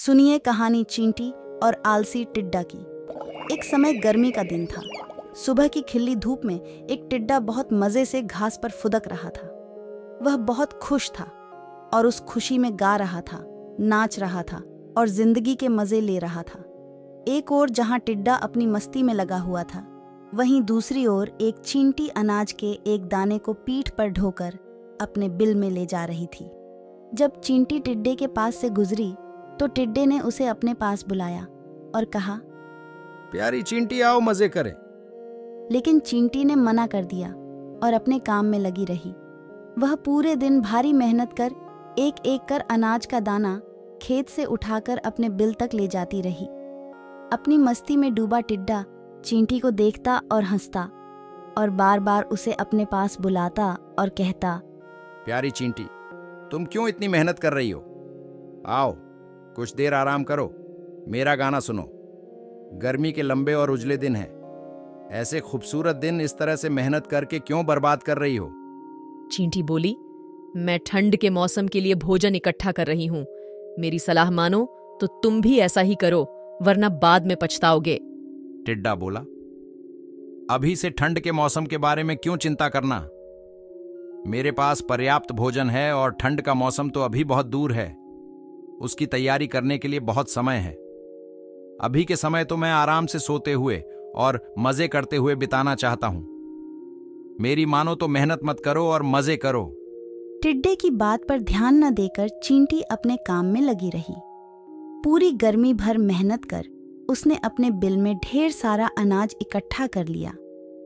सुनिए कहानी चींटी और आलसी टिड्डा की। एक समय गर्मी का दिन था। सुबह की खिली धूप में एक टिड्डा बहुत मजे से घास पर फुदक रहा था। वह बहुत खुश था और उस खुशी में गा रहा था, नाच रहा था और जिंदगी के मजे ले रहा था। एक ओर जहां टिड्डा अपनी मस्ती में लगा हुआ था, वहीं दूसरी ओर एक चींटी अनाज के एक दाने को पीठ पर ढोकर अपने बिल में ले जा रही थी। जब चींटी टिड्डे के पास से गुजरी तो टिड्डे ने उसे अपने पास बुलाया और कहा, प्यारी चींटी, आओ मजे करें। लेकिन चींटी ने मना कर दिया और अपने काम में लगी रही। वह पूरे दिन भारी मेहनत कर एक एक कर अनाज का दाना खेत से उठाकर अपने बिल तक ले जाती रही। अपनी मस्ती में डूबा टिड्डा चींटी को देखता और हंसता और बार बार उसे अपने पास बुलाता और कहता, प्यारी चींटी, तुम क्यों इतनी मेहनत कर रही हो? आओ कुछ देर आराम करो, मेरा गाना सुनो। गर्मी के लंबे और उजले दिन हैं। ऐसे खूबसूरत दिन इस तरह से मेहनत करके क्यों बर्बाद कर रही हो? चींटी बोली, मैं ठंड के मौसम के लिए भोजन इकट्ठा कर रही हूँ। मेरी सलाह मानो तो तुम भी ऐसा ही करो, वरना बाद में पछताओगे। टिड्डा बोला, अभी से ठंड के मौसम के बारे में क्यों चिंता करना? मेरे पास पर्याप्त भोजन है और ठंड का मौसम तो अभी बहुत दूर है। उसकी तैयारी करने के लिए बहुत समय है। अभी के समय तो मैं आराम से सोते हुए और मजे करते हुए बिताना चाहता हूं। मेरी मानो तो मेहनत मत करो और मजे करो। टिड्डे की बात पर ध्यान न देकर चींटी अपने काम में लगी रही। पूरी गर्मी भर मेहनत कर उसने अपने बिल में ढेर सारा अनाज इकट्ठा कर लिया,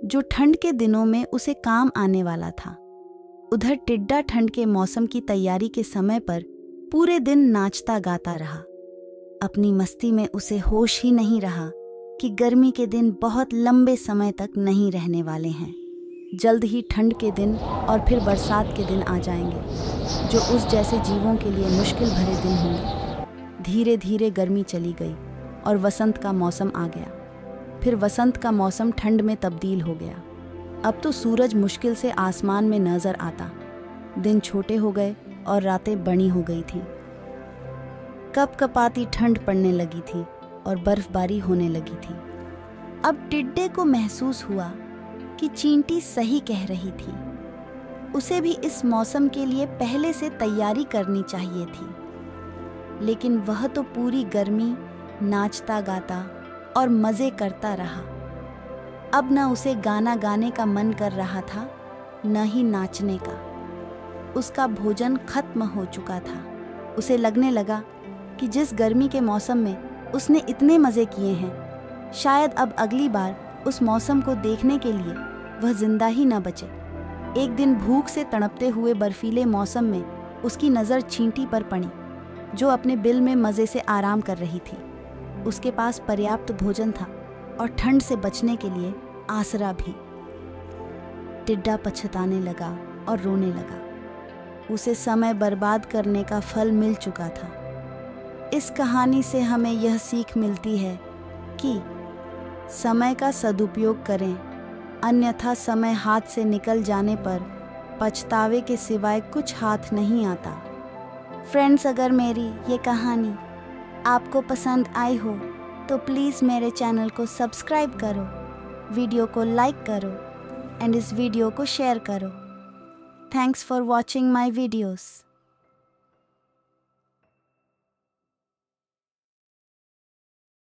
जो ठंड के दिनों में उसे काम आने वाला था। उधर टिड्डा ठंड के मौसम की तैयारी के समय पर पूरे दिन नाचता गाता रहा। अपनी मस्ती में उसे होश ही नहीं रहा कि गर्मी के दिन बहुत लंबे समय तक नहीं रहने वाले हैं। जल्द ही ठंड के दिन और फिर बरसात के दिन आ जाएंगे, जो उस जैसे जीवों के लिए मुश्किल भरे दिन होंगे। धीरे धीरे गर्मी चली गई और वसंत का मौसम आ गया। फिर वसंत का मौसम ठंड में तब्दील हो गया। अब तो सूरज मुश्किल से आसमान में नजर आता। दिन छोटे हो गए और रातें बड़ी हो गई थी। कपकपाती ठंड पड़ने लगी थी और बर्फबारी होने लगी थी। अब टिड्डे को महसूस हुआ कि चींटी सही कह रही थी। उसे भी इस मौसम के लिए पहले से तैयारी करनी चाहिए थी। लेकिन वह तो पूरी गर्मी नाचता गाता और मजे करता रहा। अब न उसे गाना गाने का मन कर रहा था, न ही नाचने का। उसका भोजन खत्म हो चुका था। उसे लगने लगा कि जिस गर्मी के मौसम में उसने इतने मजे किए हैं, शायद अब अगली बार उस मौसम को देखने के लिए वह जिंदा ही न बचे। एक दिन भूख से तड़पते हुए बर्फीले मौसम में उसकी नज़र चींटी पर पड़ी, जो अपने बिल में मजे से आराम कर रही थी। उसके पास पर्याप्त भोजन था और ठंड से बचने के लिए आसरा भी। टिड्डा पछताने लगा और रोने लगा। उसे समय बर्बाद करने का फल मिल चुका था। इस कहानी से हमें यह सीख मिलती है कि समय का सदुपयोग करें, अन्यथा समय हाथ से निकल जाने पर पछतावे के सिवाय कुछ हाथ नहीं आता। फ्रेंड्स, अगर मेरी ये कहानी आपको पसंद आई हो तो प्लीज़ मेरे चैनल को सब्सक्राइब करो, वीडियो को लाइक करो एंड इस वीडियो को शेयर करो। Thanks for watching my videos.